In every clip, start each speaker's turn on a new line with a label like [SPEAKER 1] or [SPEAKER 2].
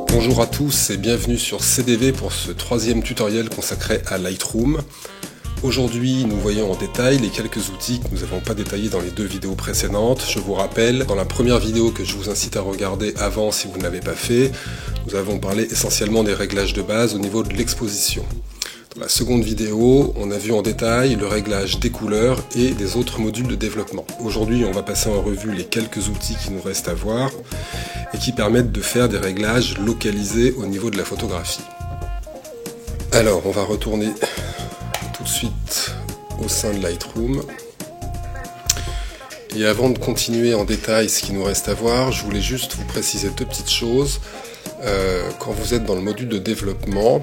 [SPEAKER 1] Bonjour à tous et bienvenue sur CDV pour ce troisième tutoriel consacré à Lightroom. Aujourd'hui, nous voyons en détail les quelques outils que nous n'avons pas détaillés dans les deux vidéos précédentes. Je vous rappelle, dans la première vidéo que je vous incite à regarder avant si vous ne l'avez pas fait, nous avons parlé essentiellement des réglages de base au niveau de l'exposition. Dans la seconde vidéo, on a vu en détail le réglage des couleurs et des autres modules de développement. Aujourd'hui, on va passer en revue les quelques outils qui nous restent à voir et qui permettent de faire des réglages localisés au niveau de la photographie. Alors, on va retourner tout de suite au sein de Lightroom. Et avant de continuer en détail ce qui nous reste à voir, je voulais juste vous préciser deux petites choses. Quand vous êtes dans le module de développement,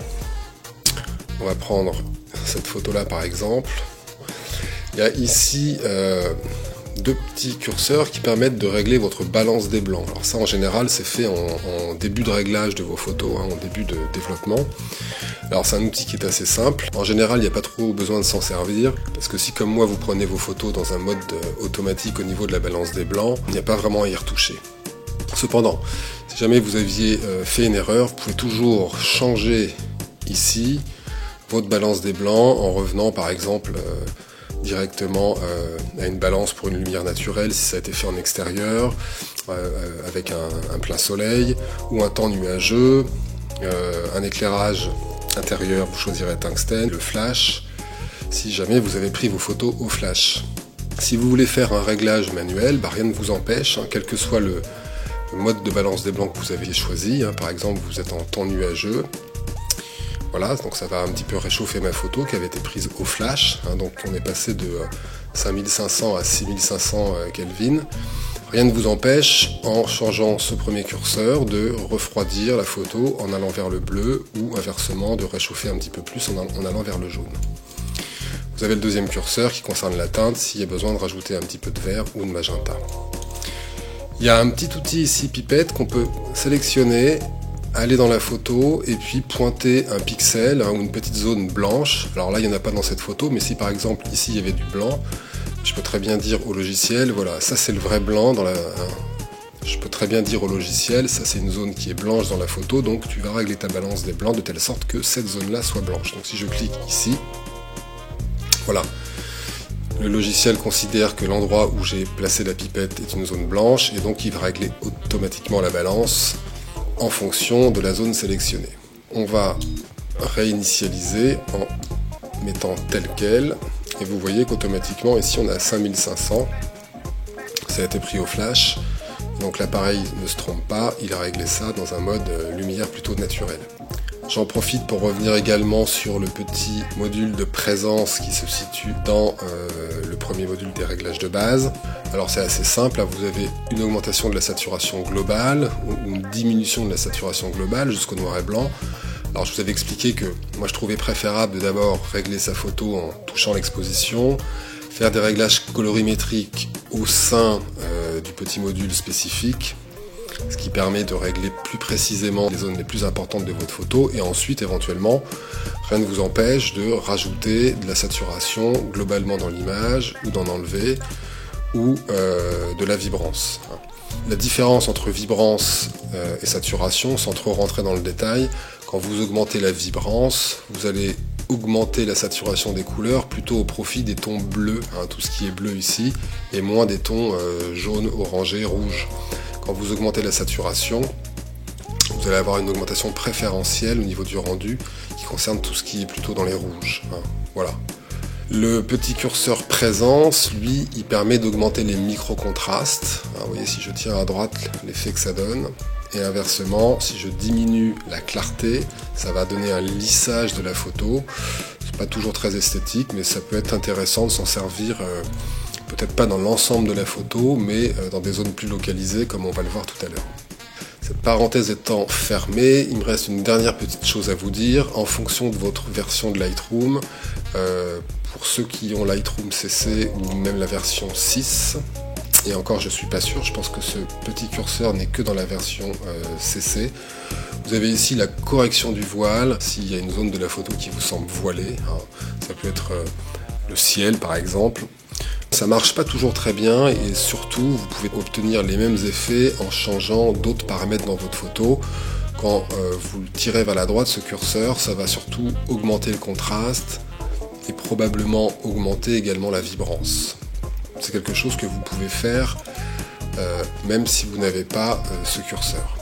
[SPEAKER 1] on va prendre cette photo-là par exemple. Il y a ici deux petits curseurs qui permettent de régler votre balance des blancs. Alors ça en général c'est fait en début de réglage de vos photos, en début de développement. Alors c'est un outil qui est assez simple. En général il n'y a pas trop besoin de s'en servir, parce que si comme moi vous prenez vos photos dans un mode automatique au niveau de la balance des blancs, il n'y a pas vraiment à y retoucher. Cependant, si jamais vous aviez fait une erreur, vous pouvez toujours changer ici votre balance des blancs en revenant par exemple directement à une balance pour une lumière naturelle si ça a été fait en extérieur, avec un plein soleil ou un temps nuageux, un éclairage intérieur, vous choisirez tungstène, le flash, si jamais vous avez pris vos photos au flash. Si vous voulez faire un réglage manuel, rien ne vous empêche, quel que soit le mode de balance des blancs que vous avez choisi, par exemple vous êtes en temps nuageux. Voilà, donc ça va un petit peu réchauffer ma photo qui avait été prise au flash. Donc on est passé de 5500 à 6500 Kelvin. Rien ne vous empêche, en changeant ce premier curseur, de refroidir la photo en allant vers le bleu ou inversement de réchauffer un petit peu plus en allant vers le jaune. Vous avez le deuxième curseur qui concerne la teinte, s'il y a besoin de rajouter un petit peu de vert ou de magenta. Il y a un petit outil ici, pipette, qu'on peut sélectionner, aller dans la photo et puis pointer un pixel ou une petite zone blanche. Alors là il n'y en a pas dans cette photo, mais si par exemple ici il y avait du blanc, je peux très bien dire au logiciel, voilà, ça c'est le vrai blanc je peux très bien dire au logiciel, ça c'est une zone qui est blanche dans la photo, donc tu vas régler ta balance des blancs de telle sorte que cette zone là soit blanche. Donc si je clique ici, voilà, le logiciel considère que l'endroit où j'ai placé la pipette est une zone blanche et donc il va régler automatiquement la balance en fonction de la zone sélectionnée. On va réinitialiser en mettant tel quel et vous voyez qu'automatiquement ici on a 5500, ça a été pris au flash, donc l'appareil ne se trompe pas, il a réglé ça dans un mode lumière plutôt naturelle. J'en profite pour revenir également sur le petit module de présence qui se situe dans le premier module des réglages de base. Alors c'est assez simple, là vous avez une augmentation de la saturation globale ou une diminution de la saturation globale jusqu'au noir et blanc. Alors je vous avais expliqué que moi je trouvais préférable de d'abord régler sa photo en touchant l'exposition, faire des réglages colorimétriques au sein du petit module spécifique, ce qui permet de régler plus précisément les zones les plus importantes de votre photo, et ensuite éventuellement rien ne vous empêche de rajouter de la saturation globalement dans l'image ou d'en enlever, ou de la vibrance. La différence entre vibrance et saturation, sans trop rentrer dans le détail, quand vous augmentez la vibrance, vous allez augmenter la saturation des couleurs plutôt au profit des tons bleus, tout ce qui est bleu ici, et moins des tons jaune, orangé, rouge. Quand vous augmentez la saturation, vous allez avoir une augmentation préférentielle au niveau du rendu qui concerne tout ce qui est plutôt dans les rouges. Voilà. Le petit curseur présence, lui, il permet d'augmenter les micro-contrastes. Vous voyez, si je tiens à droite, l'effet que ça donne. Et inversement, si je diminue la clarté, ça va donner un lissage de la photo. C'est pas toujours très esthétique, mais ça peut être intéressant de s'en servir, peut-être pas dans l'ensemble de la photo, mais dans des zones plus localisées, comme on va le voir tout à l'heure. Cette parenthèse étant fermée, il me reste une dernière petite chose à vous dire. En fonction de votre version de Lightroom, pour ceux qui ont Lightroom CC ou même la version 6, et encore je suis pas sûr, je pense que ce petit curseur n'est que dans la version CC. Vous avez ici la correction du voile, s'il y a une zone de la photo qui vous semble voilée, ça peut être le ciel par exemple. Ça marche pas toujours très bien et surtout vous pouvez obtenir les mêmes effets en changeant d'autres paramètres dans votre photo. Quand vous le tirez vers la droite, ce curseur, ça va surtout augmenter le contraste et probablement augmenter également la vibrance. C'est quelque chose que vous pouvez faire même si vous n'avez pas ce curseur.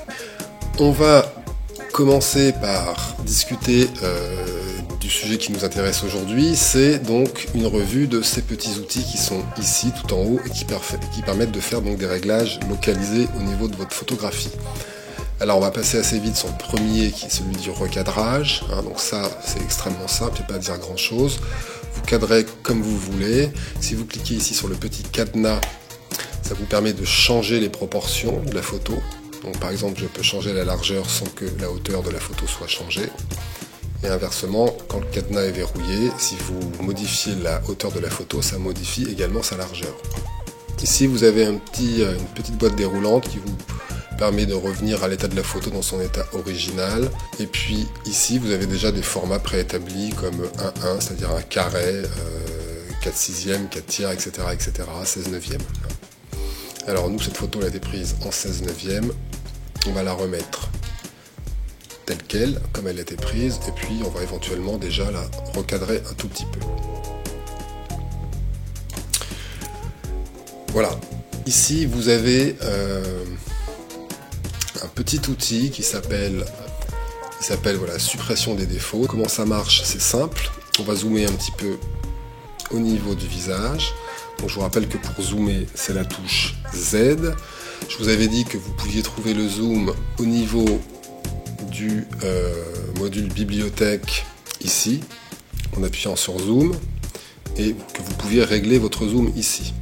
[SPEAKER 1] On va commencer par discuter du sujet qui nous intéresse aujourd'hui, c'est donc une revue de ces petits outils qui sont ici tout en haut et qui permettent de faire donc des réglages localisés au niveau de votre photographie. Alors on va passer assez vite sur le premier qui est celui du recadrage, donc ça c'est extrêmement simple, il n'y a pas à dire grand chose. Vous cadrez comme vous voulez, si vous cliquez ici sur le petit cadenas, ça vous permet de changer les proportions de la photo. Donc par exemple je peux changer la largeur sans que la hauteur de la photo soit changée. Et inversement, quand le cadenas est verrouillé, si vous modifiez la hauteur de la photo, ça modifie également sa largeur. Ici vous avez une petite boîte déroulante qui vous permet de revenir à l'état de la photo dans son état original. Et puis ici vous avez déjà des formats préétablis comme 1-1, c'est-à-dire un carré, 4/6, 4 tiers, etc., 16/9. Alors nous, cette photo elle a été prise en 16/9, on va la remettre telle quelle, comme elle a été prise, et puis on va éventuellement déjà la recadrer un tout petit peu. Voilà, ici vous avez un petit outil qui s'appelle voilà, suppression des défauts. Comment ça marche? C'est simple, on va zoomer un petit peu au niveau du visage. Donc je vous rappelle que pour zoomer, c'est la touche Z. Je vous avais dit que vous pouviez trouver le zoom au niveau du module bibliothèque ici, en appuyant sur zoom, et que vous pouviez régler votre zoom ici.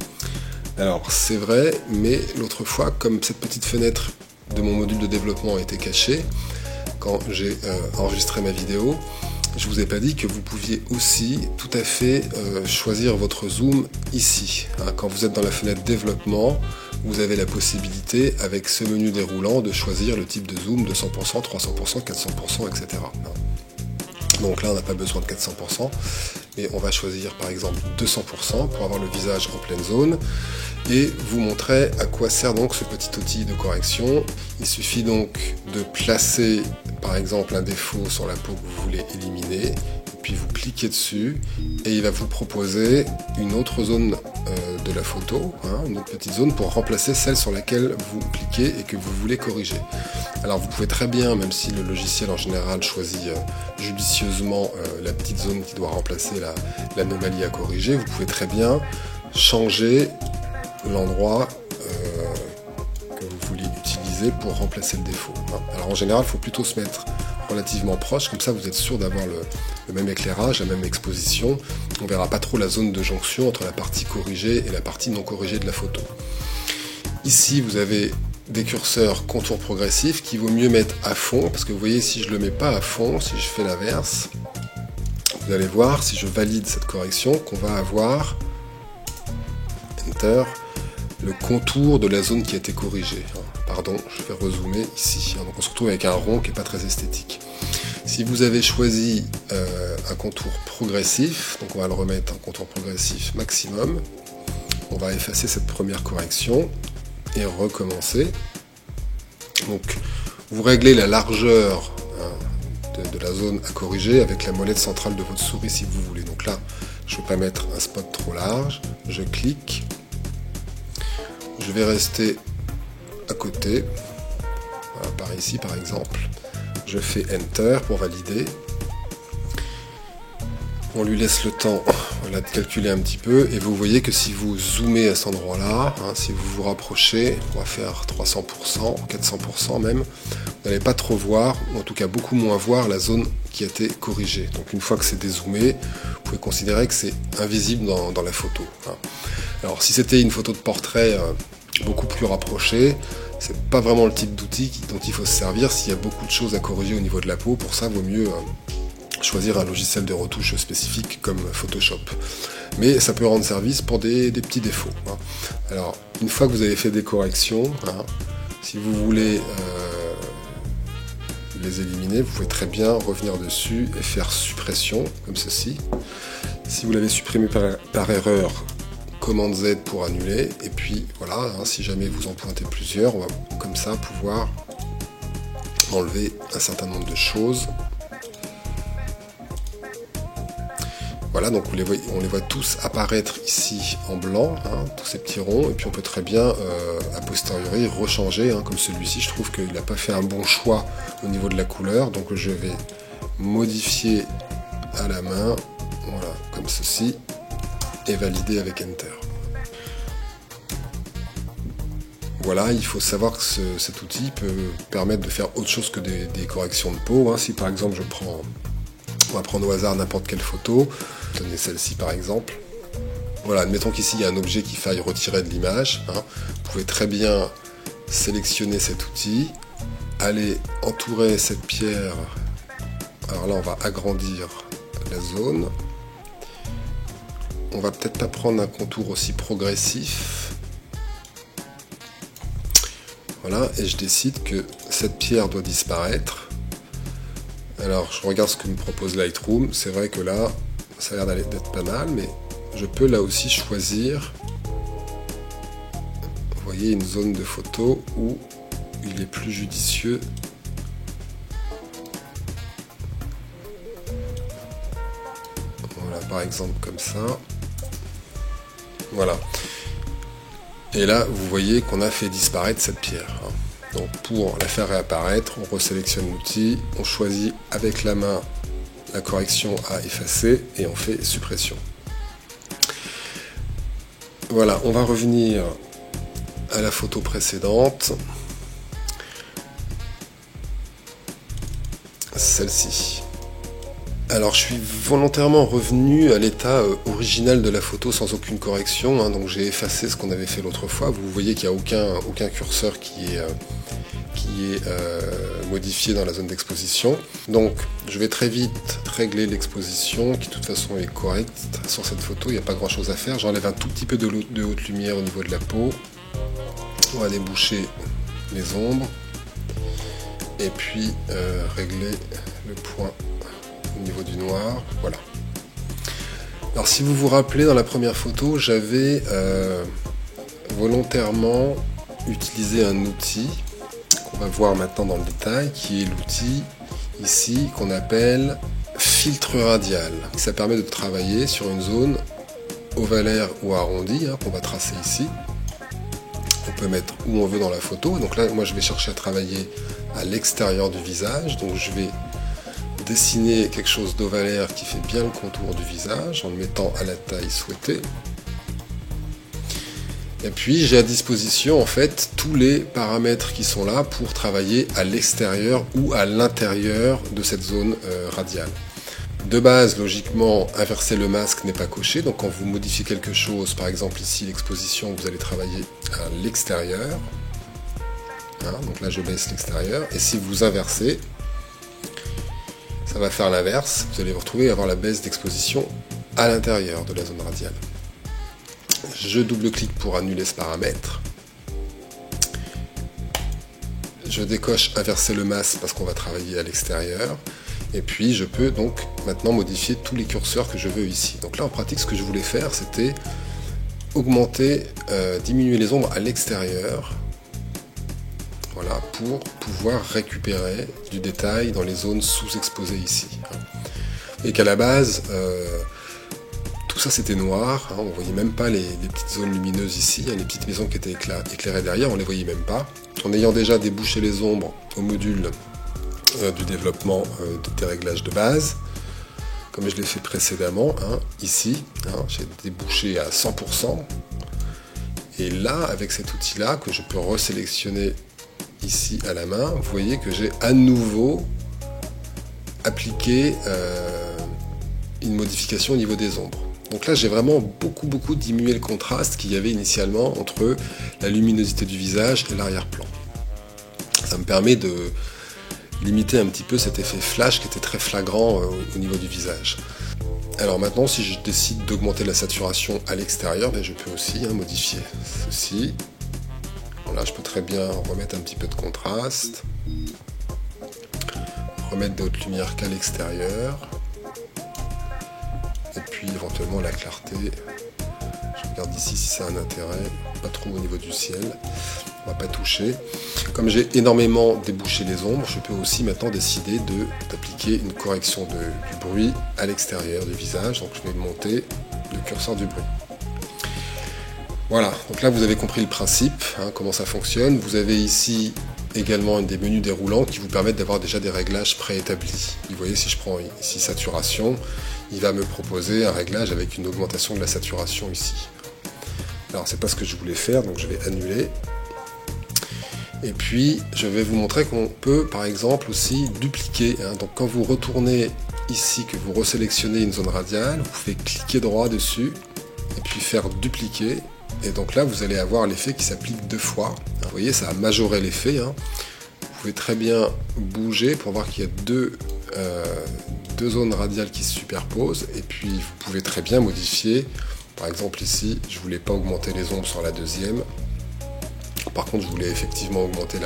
[SPEAKER 1] Alors c'est vrai, mais l'autre fois, comme cette petite fenêtre de mon module de développement a été cachée, quand j'ai enregistré ma vidéo, je vous ai pas dit que vous pouviez aussi tout à fait choisir votre zoom ici. Quand vous êtes dans la fenêtre développement, vous avez la possibilité, avec ce menu déroulant, de choisir le type de zoom de 100%, 300%, 400%, etc. Donc là, on n'a pas besoin de 400%, mais on va choisir par exemple 200% pour avoir le visage en pleine zone. Et vous montrer à quoi sert donc ce petit outil de correction. Il suffit donc de placer par exemple un défaut sur la peau que vous voulez éliminer, puis vous cliquez dessus et il va vous proposer une autre zone de la photo, une autre petite zone pour remplacer celle sur laquelle vous cliquez et que vous voulez corriger. Alors vous pouvez très bien, même si le logiciel en général choisit judicieusement la petite zone qui doit remplacer l'anomalie à corriger, vous pouvez très bien changer l'endroit que vous voulez utiliser pour remplacer le défaut. Alors en général, il faut plutôt se mettre relativement proche, comme ça vous êtes sûr d'avoir le même éclairage, la même exposition. On verra pas trop la zone de jonction entre la partie corrigée et la partie non corrigée de la photo. Ici vous avez des curseurs contour progressif qu'il vaut mieux mettre à fond, parce que vous voyez, si je le mets pas à fond, si je fais l'inverse, vous allez voir, si je valide cette correction, qu'on va avoir Enter, le contour de la zone qui a été corrigée. Pardon, je vais rezoomer ici. Donc on se retrouve avec un rond qui n'est pas très esthétique. Si vous avez choisi un contour progressif, donc on va le remettre en contour progressif maximum, on va effacer cette première correction et recommencer. Donc vous réglez la largeur de la zone à corriger avec la molette centrale de votre souris si vous voulez. Donc là, je ne vais pas mettre un spot trop large, je clique, je vais rester à côté, voilà, par ici par exemple, je fais Enter pour valider, on lui laisse le temps de calculer un petit peu, et vous voyez que si vous zoomez à cet endroit là, si vous vous rapprochez, on va faire 300%, 400% même, vous n'allez pas trop voir, ou en tout cas beaucoup moins voir la zone qui a été corrigée. Donc une fois que c'est dézoomé, vous pouvez considérer que c'est invisible dans la photo. Alors si c'était une photo de portrait beaucoup plus rapprochée, c'est pas vraiment le type d'outil dont il faut se servir s'il y a beaucoup de choses à corriger au niveau de la peau. Pour ça, il vaut mieux choisir un logiciel de retouche spécifique comme Photoshop. Mais ça peut rendre service pour des petits défauts. Alors, une fois que vous avez fait des corrections, si vous voulez les éliminer, vous pouvez très bien revenir dessus et faire suppression, comme ceci. Si vous l'avez supprimé par erreur, commande Z pour annuler, et puis voilà, hein, si jamais vous en pointez plusieurs, on va comme ça pouvoir enlever un certain nombre de choses. Voilà, donc on les voit tous apparaître ici en blanc, hein, tous ces petits ronds, et puis on peut très bien, a posteriori, rechanger, hein, comme celui-ci. Je trouve qu'il n'a pas fait un bon choix au niveau de la couleur, donc je vais modifier à la main, voilà, comme ceci, et valider avec Enter. Voilà, il faut savoir que cet outil peut permettre de faire autre chose que des corrections de peau, hein. Si par exemple on va prendre au hasard n'importe quelle photo, tenez celle-ci par exemple. Voilà, admettons qu'ici il y a un objet qu'il faille retirer de l'image, hein. Vous pouvez très bien sélectionner cet outil, aller entourer cette pierre. Alors là on va agrandir la zone. On va peut-être pas prendre un contour aussi progressif. Voilà, et je décide que cette pierre doit disparaître. Alors, je regarde ce que me propose Lightroom. C'est vrai que là, ça a l'air d'être pas mal, mais je peux là aussi choisir, vous voyez, une zone de photo où il est plus judicieux. Voilà, par exemple comme ça. Voilà. Et là, vous voyez qu'on a fait disparaître cette pierre. Donc pour la faire réapparaître, on resélectionne l'outil, on choisit avec la main la correction à effacer et on fait suppression. Voilà, on va revenir à la photo précédente. Celle-ci. Alors je suis volontairement revenu à l'état original de la photo sans aucune correction, hein, donc j'ai effacé ce qu'on avait fait l'autre fois. Vous voyez qu'il n'y a aucun curseur qui est modifié dans la zone d'exposition. Donc je vais très vite régler l'exposition qui de toute façon est correcte sur cette photo, il n'y a pas grand chose à faire. J'enlève un tout petit peu de haute lumière au niveau de la peau. On va déboucher les ombres et puis régler le point au niveau du noir, voilà. Alors si vous vous rappelez, dans la première photo, j'avais volontairement utilisé un outil qu'on va voir maintenant dans le détail, qui est l'outil ici qu'on appelle filtre radial. Ça permet de travailler sur une zone ovalaire ou arrondie, hein, qu'on va tracer ici. On peut mettre où on veut dans la photo. Donc là, moi je vais chercher à travailler à l'extérieur du visage, donc je vais dessiner quelque chose d'ovalaire qui fait bien le contour du visage en le mettant à la taille souhaitée. Et puis j'ai à disposition en fait tous les paramètres qui sont là pour travailler à l'extérieur ou à l'intérieur de cette zone radiale. De base, logiquement, inverser le masque n'est pas coché, donc quand vous modifiez quelque chose, par exemple ici l'exposition, vous allez travailler à l'extérieur. Hein, donc là je baisse l'extérieur, et si vous inversez, ça va faire l'inverse, vous allez vous retrouver à avoir la baisse d'exposition à l'intérieur de la zone radiale. Je double-clique pour annuler ce paramètre. Je décoche inverser le masque parce qu'on va travailler à l'extérieur. Et puis je peux donc maintenant modifier tous les curseurs que je veux ici. Donc là en pratique ce que je voulais faire c'était augmenter, diminuer les ombres à l'extérieur. Voilà, pour pouvoir récupérer du détail dans les zones sous-exposées ici. Et qu'à la base, tout ça c'était noir, hein, on ne voyait même pas les petites zones lumineuses ici, hein, les petites maisons qui étaient éclairées derrière, on ne les voyait même pas. En ayant déjà débouché les ombres au module du développement des réglages de base, comme je l'ai fait précédemment, hein, ici, hein, j'ai débouché à 100%. Et là, avec cet outil-là, que je peux resélectionner ici à la main, vous voyez que j'ai à nouveau appliqué une modification au niveau des ombres. Donc là j'ai vraiment beaucoup diminué le contraste qu'il y avait initialement entre la luminosité du visage et l'arrière-plan. Ça me permet de limiter un petit peu cet effet flash qui était très flagrant au niveau du visage. Alors maintenant si je décide d'augmenter la saturation à l'extérieur, je peux aussi modifier ceci. Là, je peux très bien remettre un petit peu de contraste, remettre de haute lumière qu'à l'extérieur, et puis éventuellement la clarté. Je regarde ici si ça a un intérêt, pas trop au niveau du ciel, on va pas toucher. Comme j'ai énormément débouché les ombres, je peux aussi maintenant décider d'appliquer une correction du bruit à l'extérieur du visage, donc je vais monter le curseur du bruit. Voilà, donc là vous avez compris le principe, hein, comment ça fonctionne. Vous avez ici également des menus déroulants qui vous permettent d'avoir déjà des réglages préétablis. Vous voyez, si je prends ici saturation, il va me proposer un réglage avec une augmentation de la saturation ici. Alors c'est pas ce que je voulais faire, donc je vais annuler. Et puis je vais vous montrer qu'on peut par exemple aussi dupliquer, hein. Donc quand vous retournez ici, que vous resélectionnez une zone radiale, vous pouvez cliquer droit dessus et puis faire dupliquer. Et donc là, vous allez avoir l'effet qui s'applique 2 fois. Vous voyez, ça a majoré l'effet. Hein. Vous pouvez très bien bouger pour voir qu'il y a deux zones radiales qui se superposent. Et puis, vous pouvez très bien modifier. Par exemple, ici, je ne voulais pas augmenter les ombres sur la deuxième. Par contre, je voulais effectivement augmenter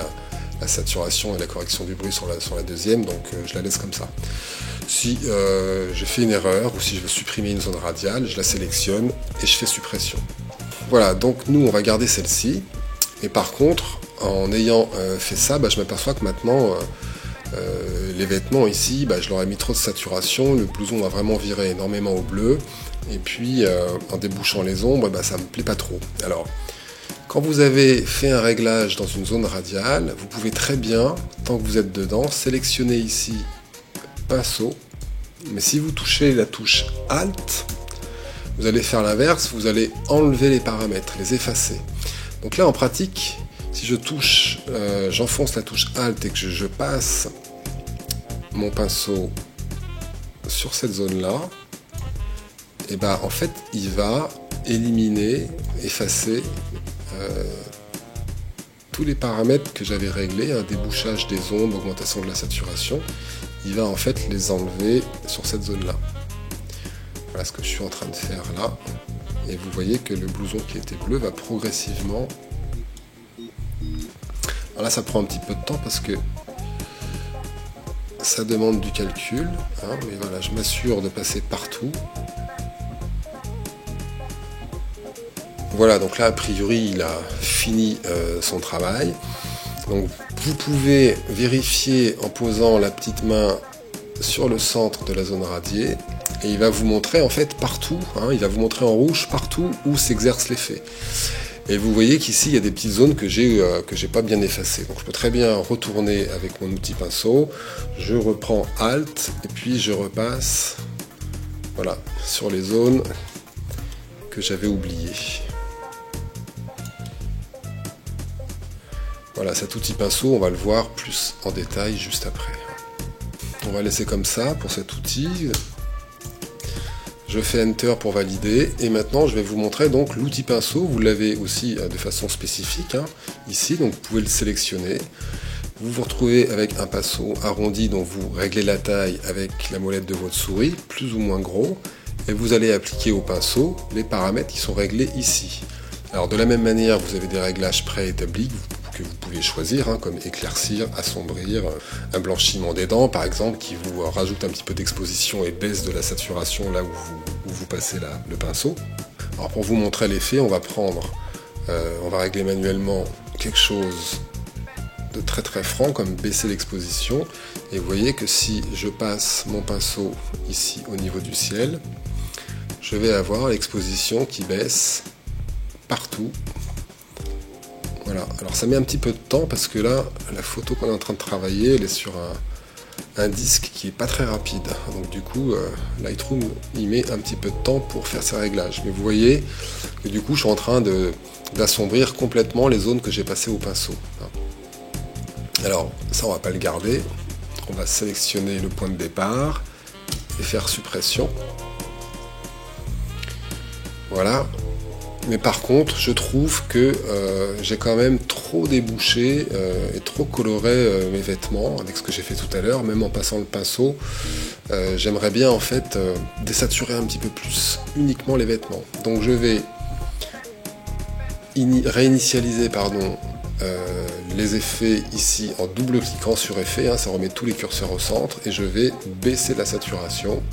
[SPEAKER 1] la saturation et la correction du bruit sur la deuxième. Donc, je la laisse comme ça. Si je fais une erreur ou si je veux supprimer une zone radiale, je la sélectionne et je fais suppression. Voilà, donc nous on va garder celle-ci, et par contre, en ayant fait ça, je m'aperçois que maintenant, les vêtements ici, je leur ai mis trop de saturation, le blouson va vraiment virer énormément au bleu, et puis en débouchant les ombres, ça me plaît pas trop. Alors, quand vous avez fait un réglage dans une zone radiale, vous pouvez très bien, tant que vous êtes dedans, sélectionner ici pinceau, mais si vous touchez la touche Alt, vous allez faire l'inverse, vous allez enlever les paramètres, les effacer. Donc là en pratique, si je touche, j'enfonce la touche Alt et que je passe mon pinceau sur cette zone-là, et en fait il va éliminer, effacer tous les paramètres que j'avais réglés, un débouchage des ombres, augmentation de la saturation, il va en fait les enlever sur cette zone-là. Voilà ce que je suis en train de faire là. Et vous voyez que le blouson qui était bleu va progressivement... Alors là, ça prend un petit peu de temps parce que ça demande du calcul. Hein, mais voilà, je m'assure de passer partout. Voilà, donc là, a priori, il a fini son travail. Donc, vous pouvez vérifier en posant la petite main sur le centre de la zone radiée. Et il va vous montrer en fait partout, hein, il va vous montrer en rouge partout où s'exerce l'effet. Et vous voyez qu'ici il y a des petites zones que j'ai pas bien effacées. Donc je peux très bien retourner avec mon outil pinceau, je reprends Alt et puis je repasse, voilà, sur les zones que j'avais oubliées. Voilà, cet outil pinceau, on va le voir plus en détail juste après. On va laisser comme ça pour cet outil. Je fais Enter pour valider, et maintenant je vais vous montrer donc l'outil pinceau. Vous l'avez aussi de façon spécifique, hein, ici, donc vous pouvez le sélectionner. Vous vous retrouvez avec un pinceau arrondi dont vous réglez la taille avec la molette de votre souris, plus ou moins gros, et vous allez appliquer au pinceau les paramètres qui sont réglés ici. Alors de la même manière, vous avez des réglages préétablis que vous pouvez choisir, hein, comme éclaircir, assombrir, un blanchiment des dents par exemple, qui vous rajoute un petit peu d'exposition et baisse de la saturation là où vous passez le pinceau. Alors pour vous montrer l'effet, on va régler manuellement quelque chose de très très franc, comme baisser l'exposition, et vous voyez que si je passe mon pinceau ici au niveau du ciel, je vais avoir l'exposition qui baisse partout. Voilà, alors ça met un petit peu de temps parce que là, la photo qu'on est en train de travailler, elle est sur un disque qui est pas très rapide. Donc du coup, Lightroom, il met un petit peu de temps pour faire ses réglages. Mais vous voyez que du coup, je suis en train d'assombrir complètement les zones que j'ai passées au pinceau. Alors, ça, on va pas le garder. On va sélectionner le point de départ et faire suppression. Voilà. Mais par contre, je trouve que j'ai quand même trop débouché et trop coloré mes vêtements avec ce que j'ai fait tout à l'heure, même en passant le pinceau. J'aimerais bien en fait désaturer un petit peu plus uniquement les vêtements. Donc je vais réinitialiser les effets ici en double cliquant sur effet, hein, ça remet tous les curseurs au centre, et je vais baisser la saturation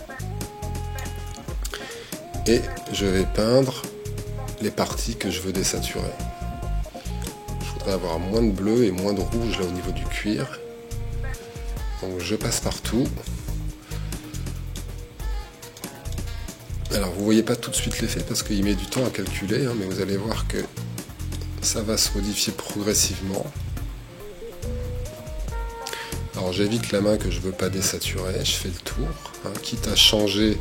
[SPEAKER 1] et je vais peindre les parties que je veux désaturer. Je voudrais avoir moins de bleu et moins de rouge là au niveau du cuir. Donc je passe partout. Alors vous voyez pas tout de suite l'effet parce qu'il met du temps à calculer, hein, mais vous allez voir que ça va se modifier progressivement. Alors j'évite la main que je veux pas désaturer, je fais le tour, hein, quitte à changer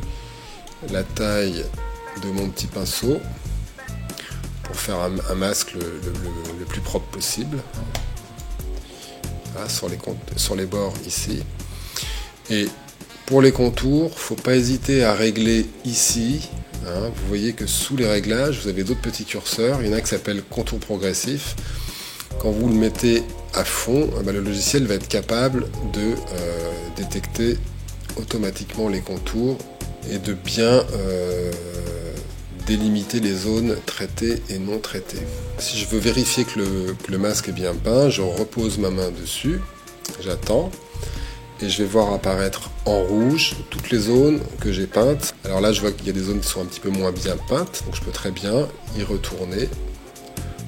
[SPEAKER 1] la taille de mon petit pinceau pour faire un masque le plus propre possible. Voilà, sur les bords ici. Et pour les contours, faut pas hésiter à régler ici. Hein, vous voyez que sous les réglages, vous avez d'autres petits curseurs. Il y en a qui s'appelle contour progressif. Quand vous le mettez à fond, le logiciel va être capable de détecter automatiquement les contours et de bien délimiter les zones traitées et non traitées. Si je veux vérifier que le masque est bien peint, je repose ma main dessus, j'attends. Et je vais voir apparaître en rouge toutes les zones que j'ai peintes. Alors là, je vois qu'il y a des zones qui sont un petit peu moins bien peintes, donc je peux très bien y retourner.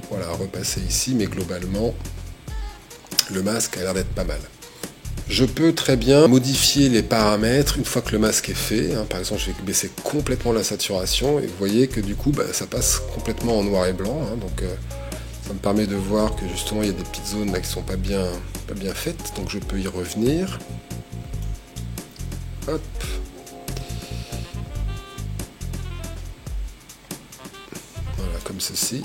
[SPEAKER 1] Voilà, repasser ici, mais globalement, le masque a l'air d'être pas mal. Je peux très bien modifier les paramètres une fois que le masque est fait. Par exemple, je vais baisser complètement la saturation et vous voyez que du coup, ça passe complètement en noir et blanc. Donc ça me permet de voir que justement, il y a des petites zones là qui sont pas bien faites. Donc je peux y revenir. Hop. Voilà, comme ceci.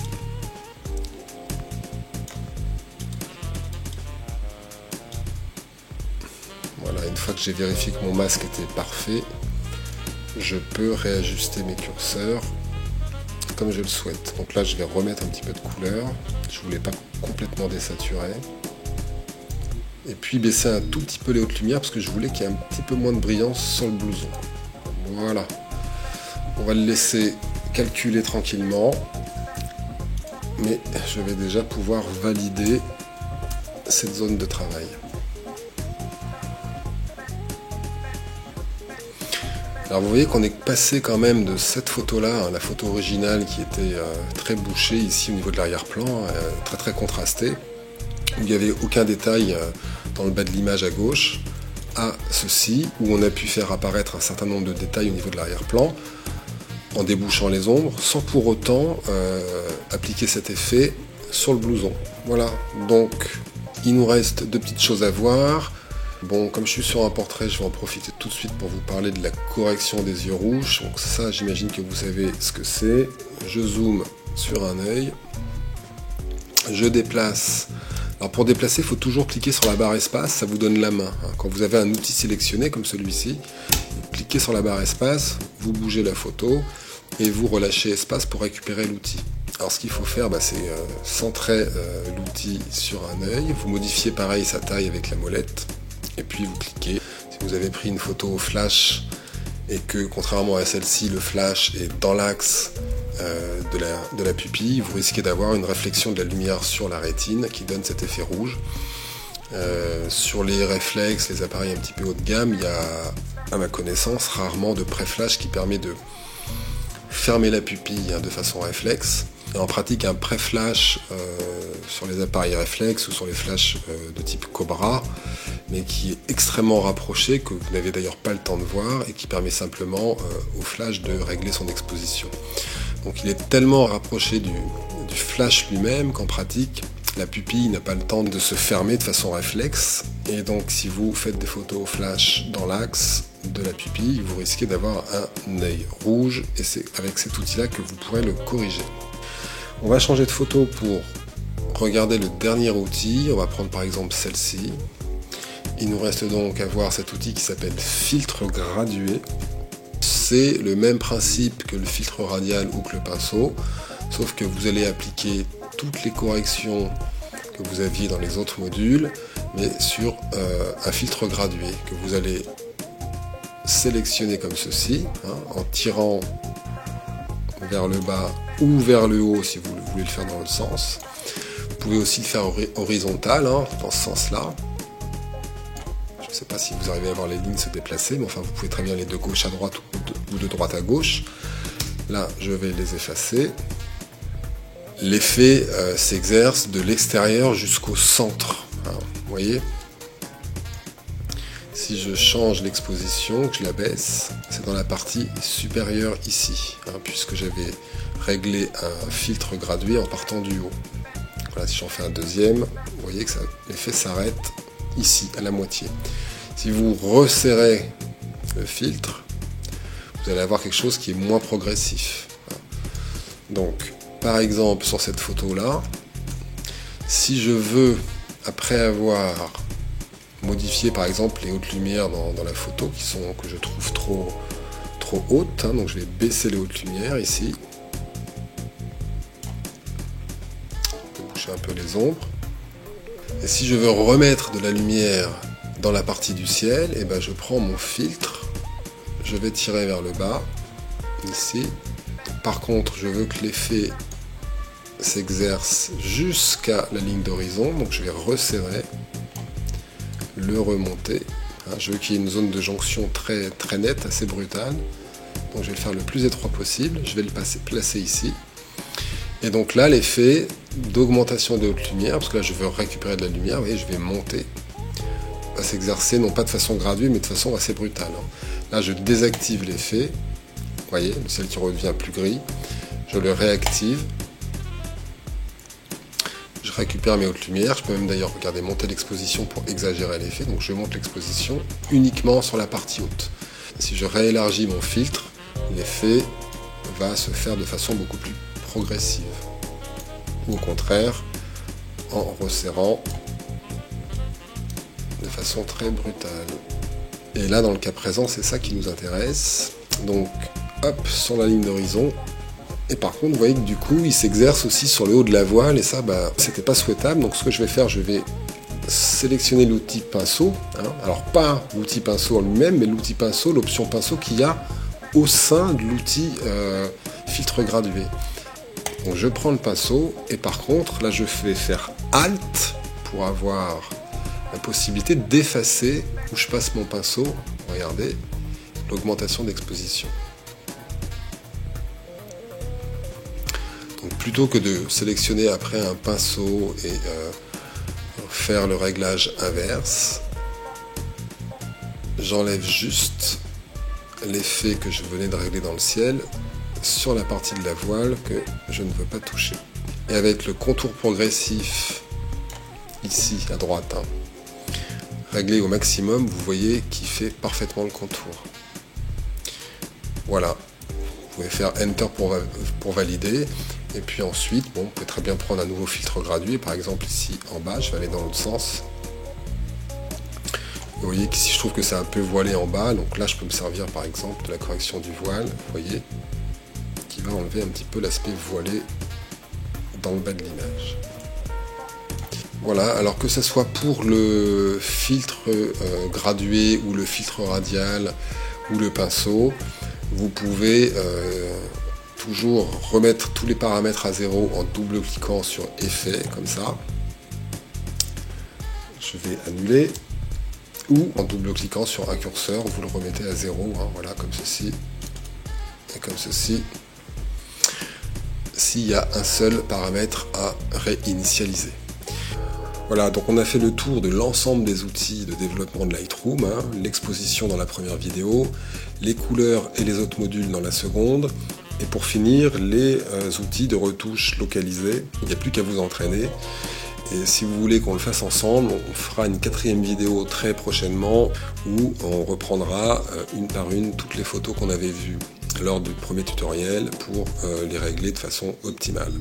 [SPEAKER 1] Voilà, une fois que j'ai vérifié que mon masque était parfait, je peux réajuster mes curseurs comme je le souhaite. Donc là, je vais remettre un petit peu de couleur. Je voulais pas complètement désaturer. Et puis baisser un tout petit peu les hautes lumières parce que je voulais qu'il y ait un petit peu moins de brillance sur le blouson. Voilà. On va le laisser calculer tranquillement. Mais je vais déjà pouvoir valider cette zone de travail. Alors vous voyez qu'on est passé quand même de cette photo-là, la photo originale qui était très bouchée ici au niveau de l'arrière-plan, très très contrastée, où il n'y avait aucun détail dans le bas de l'image à gauche, à ceci, où on a pu faire apparaître un certain nombre de détails au niveau de l'arrière-plan, en débouchant les ombres, sans pour autant appliquer cet effet sur le blouson. Voilà, donc il nous reste deux petites choses à voir. Bon, comme je suis sur un portrait, je vais en profiter tout de suite pour vous parler de la correction des yeux rouges. Donc ça, j'imagine que vous savez ce que c'est. Je zoome sur un œil. Je déplace. Alors pour déplacer, il faut toujours cliquer sur la barre espace, ça vous donne la main. Quand vous avez un outil sélectionné comme celui-ci, vous cliquez sur la barre espace, vous bougez la photo et vous relâchez espace pour récupérer l'outil. Alors ce qu'il faut faire, c'est centrer l'outil sur un œil. Vous modifiez pareil sa taille avec la molette. Et puis vous cliquez. Si vous avez pris une photo au flash et que contrairement à celle-ci, le flash est dans l'axe de la pupille, vous risquez d'avoir une réflexion de la lumière sur la rétine qui donne cet effet rouge. Sur les réflexes, les appareils un petit peu haut de gamme, il y a, à ma connaissance, rarement de pré-flash qui permet de fermer la pupille de façon réflexe. Et en pratique, un pré-flash sur les appareils réflexes ou sur les flashs de type Cobra, mais qui est extrêmement rapproché, que vous n'avez d'ailleurs pas le temps de voir, et qui permet simplement au flash de régler son exposition. Donc il est tellement rapproché du flash lui-même qu'en pratique, la pupille n'a pas le temps de se fermer de façon réflexe, et donc si vous faites des photos au flash dans l'axe de la pupille, vous risquez d'avoir un œil rouge, et c'est avec cet outil-là que vous pourrez le corriger. On va changer de photo pour regarder le dernier outil. On va prendre par exemple celle-ci. Il nous reste donc à voir cet outil qui s'appelle filtre gradué. C'est le même principe que le filtre radial ou que le pinceau, sauf que vous allez appliquer toutes les corrections que vous aviez dans les autres modules, mais sur un filtre gradué que vous allez sélectionner comme ceci, en tirant vers le bas ou vers le haut si vous voulez le faire dans l'autre sens. Vous pouvez aussi le faire horizontal, dans ce sens-là. Je ne sais pas si vous arrivez à voir les lignes se déplacer, mais enfin vous pouvez très bien aller de gauche à droite ou de droite à gauche. Là, je vais les effacer. l'effet s'exerce de l'extérieur jusqu'au centre. Hein, vous voyez ? Si je change l'exposition, que je la baisse, c'est dans la partie supérieure ici, hein, puisque j'avais réglé un filtre gradué en partant du haut. Voilà, si j'en fais un deuxième, vous voyez que l'effet s'arrête ici, à la moitié. Si vous resserrez le filtre, vous allez avoir quelque chose qui est moins progressif. Donc, par exemple, sur cette photo-là, si je veux, après avoir modifié par exemple les hautes lumières dans la photo, que je trouve trop hautes, hein, donc je vais baisser les hautes lumières ici. Je vais boucher un peu les ombres. Et si je veux remettre de la lumière dans la partie du ciel, et ben je prends mon filtre, je vais tirer vers le bas, ici. Par contre, je veux que l'effet s'exerce jusqu'à la ligne d'horizon, donc je vais resserrer, le remonter. Hein, je veux qu'il y ait une zone de jonction très nette, assez brutale. Donc je vais le faire le plus étroit possible, je vais le placer ici. Et donc là, l'effet d'augmentation des hautes lumières, parce que là je veux récupérer de la lumière, vous voyez, je vais monter, va s'exercer non pas de façon graduée, mais de façon assez brutale. Là, je désactive l'effet, vous voyez, le ciel qui redevient plus gris, je le réactive. Je récupère mes hautes lumières, je peux même d'ailleurs regarder monter l'exposition pour exagérer l'effet, donc je monte l'exposition uniquement sur la partie haute. Si je réélargis mon filtre, l'effet va se faire de façon beaucoup plus progressive. Ou au contraire, en resserrant de façon très brutale. Et là, dans le cas présent, c'est ça qui nous intéresse. Donc, hop, sur la ligne d'horizon. Et par contre, vous voyez que du coup, il s'exerce aussi sur le haut de la voile, et ça, c'était pas souhaitable. Donc ce que je vais faire, je vais sélectionner l'outil pinceau. Hein. Alors pas l'outil pinceau en lui-même, mais l'outil pinceau, l'option pinceau qu'il y a au sein de l'outil filtre gradué. Donc je prends le pinceau, et par contre, là je vais faire Alt pour avoir la possibilité d'effacer où je passe mon pinceau. Regardez, l'augmentation d'exposition. Donc plutôt que de sélectionner après un pinceau et faire le réglage inverse, j'enlève juste l'effet que je venais de régler dans le ciel sur la partie de la voile que je ne veux pas toucher. Et avec le contour progressif ici à droite, hein, réglé au maximum, vous voyez qu'il fait parfaitement le contour. Voilà. Vous pouvez faire Enter pour valider. Et puis ensuite, bon, vous pouvez très bien prendre un nouveau filtre gradué. Par exemple, ici en bas, je vais aller dans l'autre sens. Vous voyez qu'ici, je trouve que c'est un peu voilé en bas. Donc là, je peux me servir par exemple de la correction du voile. Vous voyez, qui va enlever un petit peu l'aspect voilé dans le bas de l'image. Voilà, alors que ce soit pour le filtre gradué ou le filtre radial ou le pinceau, vous pouvez toujours remettre tous les paramètres à zéro en double-cliquant sur Effet, comme ça. Je vais annuler. Ou en double-cliquant sur un curseur, vous le remettez à zéro, hein, voilà, comme ceci. Et comme ceci. S'il y a un seul paramètre à réinitialiser. Voilà, donc on a fait le tour de l'ensemble des outils de développement de Lightroom, hein, l'exposition dans la première vidéo, les couleurs et les autres modules dans la seconde, et pour finir, les outils de retouche localisés. Il n'y a plus qu'à vous entraîner. Et si vous voulez qu'on le fasse ensemble, on fera une 4e vidéo très prochainement où on reprendra une par une toutes les photos qu'on avait vues lors du premier tutoriel pour les régler de façon optimale.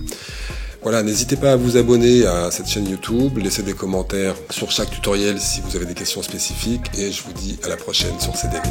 [SPEAKER 1] Voilà, n'hésitez pas à vous abonner à cette chaîne YouTube, laissez des commentaires sur chaque tutoriel si vous avez des questions spécifiques, et je vous dis à la prochaine sur CDV.